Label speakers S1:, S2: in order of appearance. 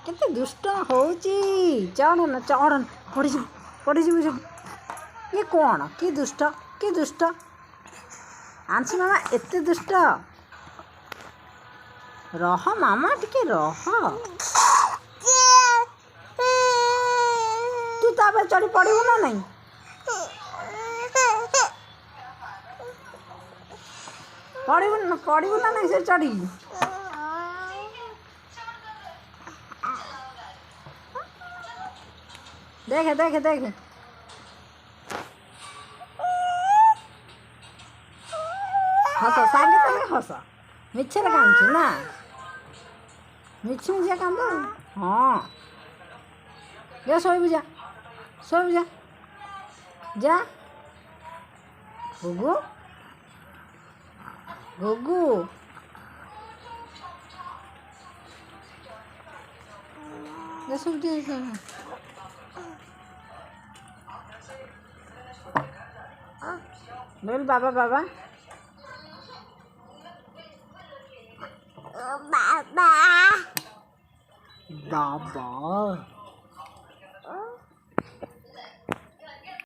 S1: केते दुष्ट होउची चढ़न चढ़न पड़ी सब ये कौन कि दुष्ट आंसी मामा एते दुष्ट रह मामा टिके रह तू तापर चढ़ी पड़ू ना नहीं पड़ू ना नहीं से चढ़ी देख हस सागे तक हस मिछरे कांदु ना मिछिया कांद हाँ जा शोबू जा गुगु जा सब बोल बाबा बाबा